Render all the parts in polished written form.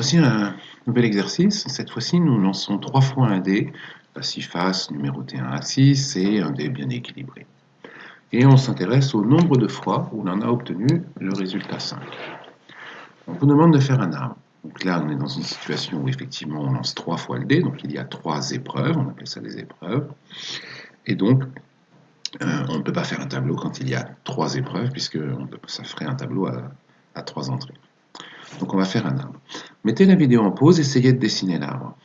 Voici un nouvel exercice. Cette fois-ci, nous lançons 3 fois un dé, à 6 faces, numéroté 1 à 6, et un dé bien équilibré. Et on s'intéresse au nombre de fois où l'on a obtenu le résultat 5. On vous demande de faire un arbre. Donc là, on est dans une situation où effectivement on lance 3 fois le dé, donc il y a 3 épreuves, on appelle ça des épreuves. Et donc, on ne peut pas faire un tableau quand il y a 3 épreuves, puisque ça ferait un tableau à 3 entrées. Donc on va faire un arbre. Mettez la vidéo en pause, essayez de dessiner l'arbre.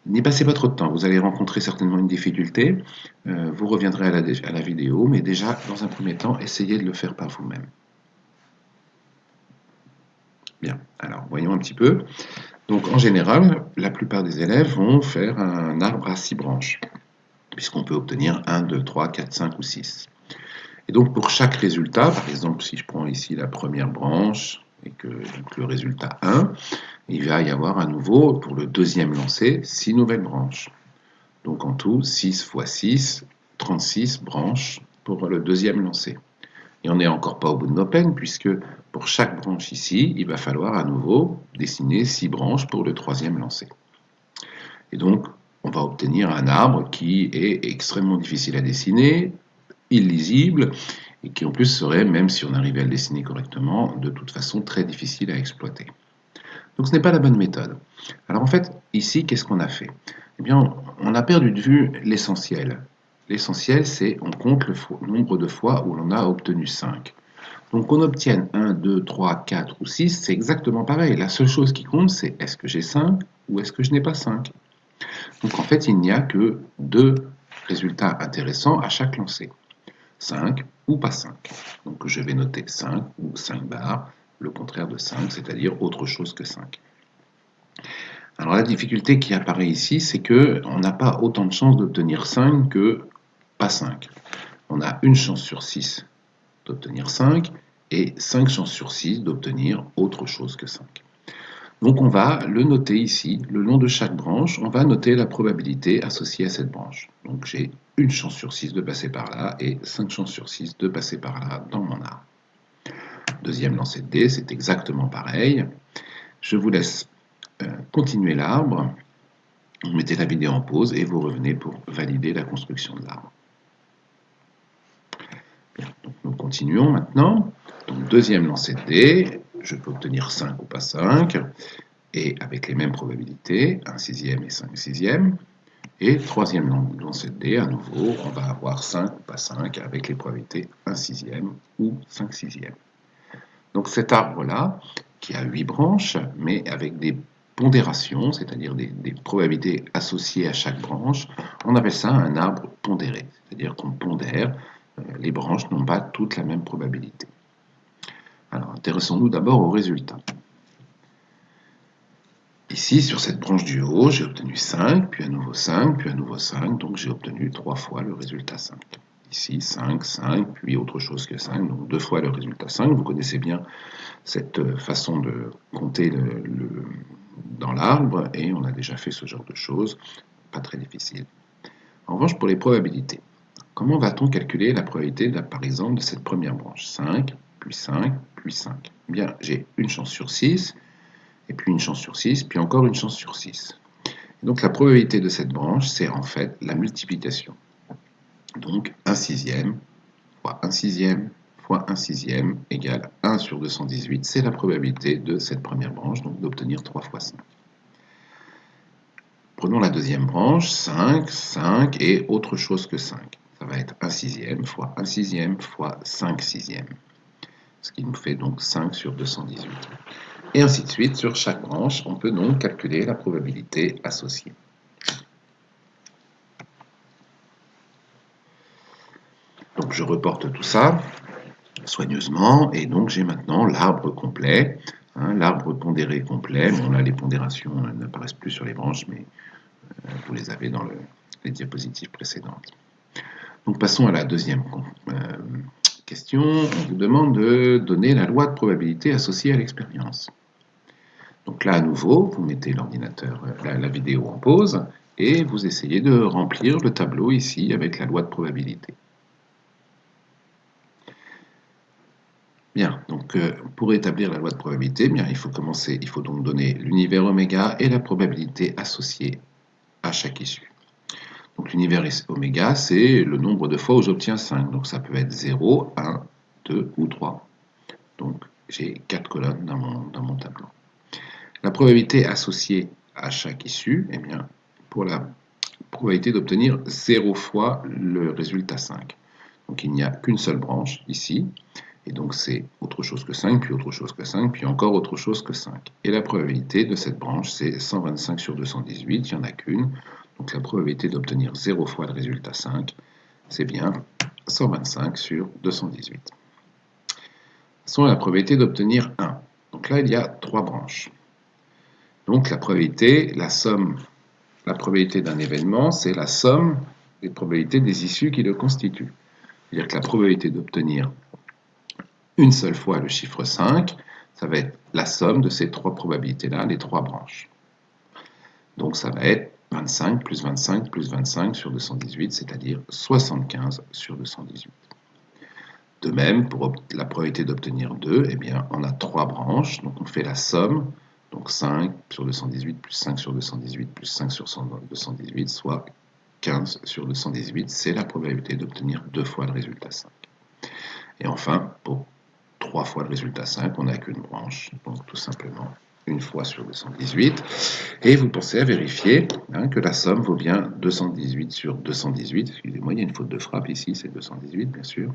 N'y passez pas trop de temps, vous allez rencontrer certainement une difficulté, vous reviendrez à la vidéo, mais déjà, dans un premier temps, essayez de le faire par vous-même. Bien, alors voyons un petit peu. Donc en général, la plupart des élèves vont faire un arbre à 6 branches, puisqu'on peut obtenir 1, 2, 3, 4, 5 ou 6. Et donc pour chaque résultat, par exemple si je prends ici la première branche, et que donc, le résultat 1, il va y avoir à nouveau, pour le deuxième lancer, 6 nouvelles branches. Donc en tout, 6 fois 6, 36 branches pour le deuxième lancer. Et on n'est encore pas au bout de nos peines, puisque pour chaque branche ici, il va falloir à nouveau dessiner 6 branches pour le troisième lancer. Et donc, on va obtenir un arbre qui est extrêmement difficile à dessiner, illisible, et qui en plus serait, même si on arrivait à le dessiner correctement, de toute façon très difficile à exploiter. Donc ce n'est pas la bonne méthode. Alors en fait, ici, qu'est-ce qu'on a fait? Eh bien, on a perdu de vue l'essentiel. L'essentiel, c'est on compte le nombre de fois où l'on a obtenu 5. Donc qu'on obtienne 1, 2, 3, 4 ou 6, c'est exactement pareil. La seule chose qui compte, c'est est-ce que j'ai 5 ou est-ce que je n'ai pas 5. Donc en fait, il n'y a que 2 résultats intéressants à chaque lancer. 5 ou pas 5. Donc je vais noter 5 ou 5 barres, le contraire de 5, c'est-à-dire autre chose que 5. Alors la difficulté qui apparaît ici, c'est qu'on n'a pas autant de chances d'obtenir 5 que pas 5. On a une chance sur 6 d'obtenir 5 et 5 chances sur 6 d'obtenir autre chose que 5. Donc on va le noter ici, le long de chaque branche, on va noter la probabilité associée à cette branche. Donc j'ai une chance sur 6 de passer par là et 5 chances sur 6 de passer par là dans mon arbre. Deuxième lancer de dés, c'est exactement pareil. Je vous laisse continuer l'arbre, vous mettez la vidéo en pause et vous revenez pour valider la construction de l'arbre. Bien, donc nous continuons maintenant. Donc deuxième lancer de dés, je peux obtenir 5 ou pas 5, et avec les mêmes probabilités, 1 sixième et 5 sixièmes. Et troisième lancer de dés, à nouveau, on va avoir 5 ou pas 5, avec les probabilités 1 sixième ou 5 sixièmes. Donc cet arbre-là, qui a 8 branches, mais avec des pondérations, c'est-à-dire des probabilités associées à chaque branche, on appelle ça un arbre pondéré, c'est-à-dire qu'on pondère, les branches n'ont pas toutes la même probabilité. Alors intéressons-nous d'abord aux résultats. Ici, sur cette branche du haut, j'ai obtenu 5, puis à nouveau 5, puis à nouveau 5, donc j'ai obtenu 3 fois le résultat 5. Ici, 5, 5, puis autre chose que 5, donc 2 fois le résultat 5. Vous connaissez bien cette façon de compter dans l'arbre, et on a déjà fait ce genre de choses, pas très difficile. En revanche, pour les probabilités, comment va-t-on calculer la probabilité, par exemple, de cette première branche? 5, puis 5, puis 5. Eh bien, j'ai une chance sur 6, et puis une chance sur 6, puis encore une chance sur 6. Et donc la probabilité de cette branche, c'est en fait la multiplication. Donc 1 sixième fois 1 sixième fois 1 sixième égale 1 sur 218, c'est la probabilité de cette première branche, donc d'obtenir 3 fois 5. Prenons la deuxième branche, 5, 5 et autre chose que 5. Ça va être 1 sixième fois 1 sixième fois 5 sixièmes, ce qui nous fait donc 5 sur 218. Et ainsi de suite, sur chaque branche, on peut donc calculer la probabilité associée. Donc je reporte tout ça soigneusement, et donc j'ai maintenant l'arbre complet, l'arbre pondéré complet. Bon là, les pondérations n'apparaissent plus sur les branches, mais vous les avez dans les diapositives précédentes. Donc passons à la deuxième question. On vous demande de donner la loi de probabilité associée à l'expérience. Donc là, à nouveau, vous mettez l'ordinateur, la vidéo en pause, et vous essayez de remplir le tableau ici avec la loi de probabilité. Bien, donc pour établir la loi de probabilité, bien, il faut donc donner l'univers oméga et la probabilité associée à chaque issue. Donc l'univers oméga, c'est le nombre de fois où j'obtiens 5. Donc ça peut être 0, 1, 2 ou 3. Donc j'ai 4 colonnes dans mon tableau. La probabilité associée à chaque issue, eh bien, pour la probabilité d'obtenir 0 fois le résultat 5. Donc il n'y a qu'une seule branche ici, et donc c'est autre chose que 5, puis autre chose que 5, puis encore autre chose que 5. Et la probabilité de cette branche, c'est 125 sur 218, il n'y en a qu'une. Donc la probabilité d'obtenir 0 fois le résultat 5, c'est bien 125 sur 218. Passons à la probabilité d'obtenir 1. Donc là, il y a 3 branches. Donc la probabilité d'un événement, c'est la somme des probabilités des issues qui le constituent. C'est-à-dire que la probabilité d'obtenir une seule fois le chiffre 5, ça va être la somme de ces 3 probabilités-là, les 3 branches. Donc ça va être 25 plus 25 plus 25 sur 218, c'est-à-dire 75 sur 218. De même, pour la probabilité d'obtenir 2, eh bien, on a 3 branches, donc on fait la somme, donc 5 sur 218 plus 5 sur 218 plus 5 sur 218, soit 15 sur 218, c'est la probabilité d'obtenir 2 fois le résultat 5. Et enfin, pour 3 fois le résultat 5, on n'a qu'une branche, donc tout simplement une fois sur 218. Et vous pensez à vérifier que la somme vaut bien 218 sur 218. Excusez-moi, il y a une faute de frappe ici, c'est 218 bien sûr.